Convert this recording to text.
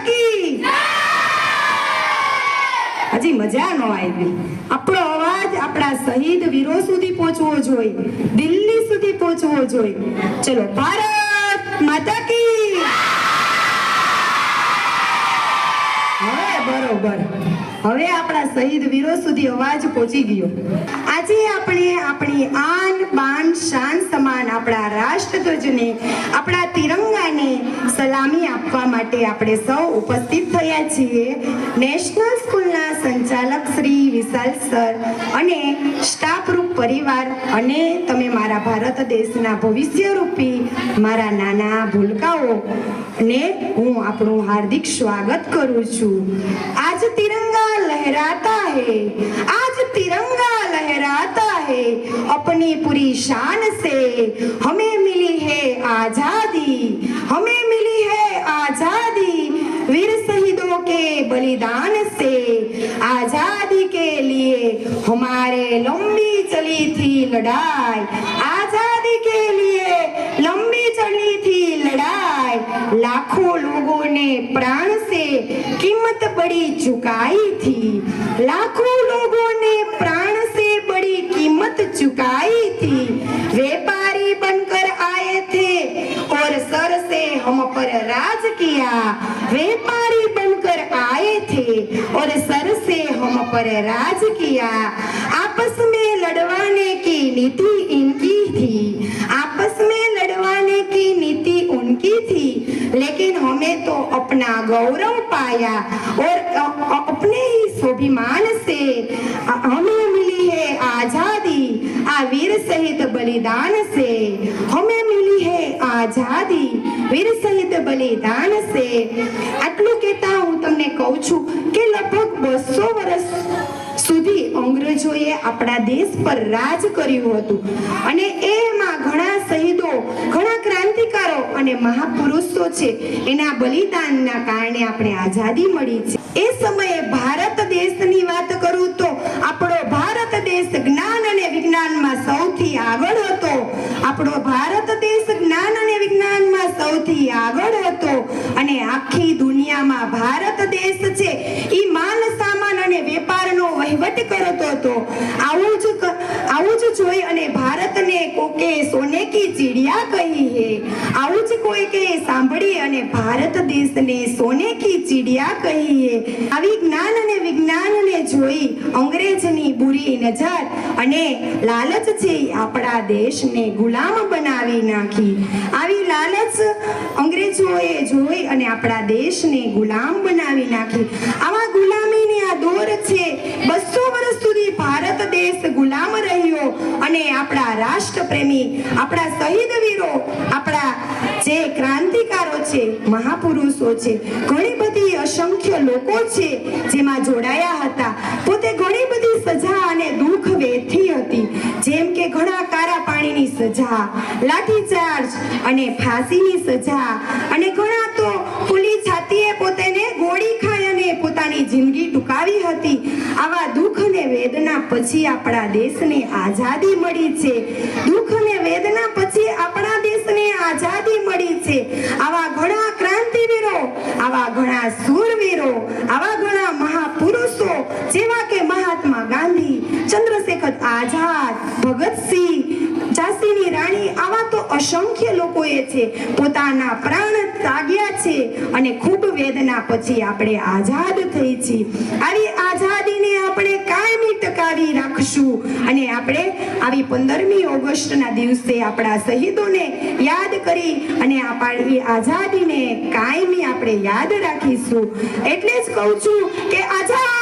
કી હજી મજા ન આવી. આપણો અવાજ આપણા શહીદ વીરો સુધી પહોંચવો જોઈએ, દિલ્હી સુધી પહોંચવો જોઈએ. ચલો, ભારત માતા કી. હવે બરોબર, હવે આપણા શહીદ વીરો સુધી અવાજ પહોંચી ગયો. આજે આપણે આપણી આન બાન શાન સમાન આપણા રાષ્ટ્રધ્વજને, આપણા તિરંગાને સલામી આપવા માટે આપણે સૌ ઉપસ્થિત થયા છીએ. નેશનલ સ્કૂલના સંચાલક શ્રી વિશાલ સર અને સ્ટાફરૂપ પરિવાર અને તમે મારા ભારત દેશના ભવિષ્યરૂપી મારા નાના ભૂલકાઓ ને હું આપણું હાર્દિક સ્વાગત કરું છું. આજ તિરંગા लहराता है, आज तिरंगा लहराता है अपनी पूरी शान से. हमें मिली है आजादी, हमें मिली है आजादी वीर शहीदों के बलिदान से. आजादी के लिए हमारे लंबी चली थी लड़ाई, आजादी के लिए लंबी चली थी लड़ाई. लाखों लोगों ने प्राण से कीमत बड़ी चुकाई थी, लाखों लोगों ने प्राण से बड़ी कीमत चुकाई थी. व्यापारी बनकर आए थे और सर से हम पर राज किया, व्यापारी बनकर आए थे और सर से हम पर राज किया. आपस में लड़वाने की नीति इनकी थी, आपस में लड़वाने की नीति उनकी थी, लेकिन हमें तो अपना गौरव पाया और अपने ही स्वाभिमान से हमें मिली है आजादी. आ वीर शहीद बलिदान से हमें मिली है आजादी, वीर शहीद बलिदान से. આટલું કહેતા હું તમને કહું છું કે લગભગ 200 વર્ષ સુધી અંગ્રેજોએ આપણા દેશ પર રાજ કર્યું હતું અને એમાં ઘણા શહીદો, ઘણા ક્રાંતિકારો અને મહાપુરુષો છે. એના બલિદાનના કારણે આપણે આઝાદી મળી છે. એ સમયે ભારત દેશની વાત કરું તો આપણો ભારત દેશ જ્ઞાન અને વિજ્ઞાનમાં સૌથી આગળ હતો. આપણો ભારત દેશ જ્ઞાન અને વિજ્ઞાનમાં સૌથી આગળ હતો અને આખી દુનિયામાં ભારત દેશ છે ઈ માલ સામાન અને વેપારનો વહીવટ કરતો હતો. આવું જ જોઈ અને ભારતને કોકે સોને કી ચીડિયા કહી હે, આવું જ કોઈકે સાંભળી અને ભારત દેશને સોને કી ચીડિયા કહી હે. આવી જ્ઞાન અને વિજ્ઞાનને જોઈ અંગ્રેજની બુરી નજર અને લાલચ છે આપણા દેશને ગુલામ બનાવી નાખી. આવી લાલચ અંગ્રેજોએ જોઈ અને આપણા દેશને ગુલામ બનાવી નાખી. આવા ગુલામીને આ દોર છે. 200 વર્ષ સુધી ભારત દેશ ગુલામ રહ્યો અને આપણા રાષ્ટ્રપ્રેમી, આપણા શહીદ વીરો, આપણા જે ક્રાંતિકારો છે, મહાપુરુષો છે, ઘણી બધી અસંખ્ય લોકો છે જેમાં જોડાયા હતા. પોતે ઘણી બધી સજા અને દુઃખ વેઠી હતી, જેમ કે ઘણા કારા પાણીની સજા, લાઠીચાર્જ અને ફાંસીની સજા અને ઘણા તો ખુલ્લી છાતીએ પોતાને ગોળી ખાઈ અને પોતાની જિંદગી ટૂંકાવી હતી. આવા દુઃખ અને વેદના પછી આપણા દેશને આઝાદી મળી છે. દુઃખ અને વેદના પછી આપણા દેશને આઝાદી મળી છે. આવા ઘણા ક્રાંતિવીરો, આવા ઘણા શૂરવીરો, આવા ઘણા મહાપુરુષો જેવા કે મહાત્મા ગાંધી, ચંદ્રશેખર આઝાદ, ભગતસિંહ, ઝાંસીની રાણી, આવા તો અસંખ્ય લોકોએ છે પોતાના પ્રાણ ત્યાગ્યા છે અને ખૂબ વેદના પછી આપણે આઝાદ થઈ છીએ. આવી આઝાદીને આપણે કાયમી ટકાવી રાખશું અને આપણે આવી 15મી ઓગસ્ટના દિવસે આપણા શહીદોને યાદ કરી અને આપણી આઝાદીને કાયમી આપણે યાદ રાખીશું. એટલે જ કહું છું કે આઝાદ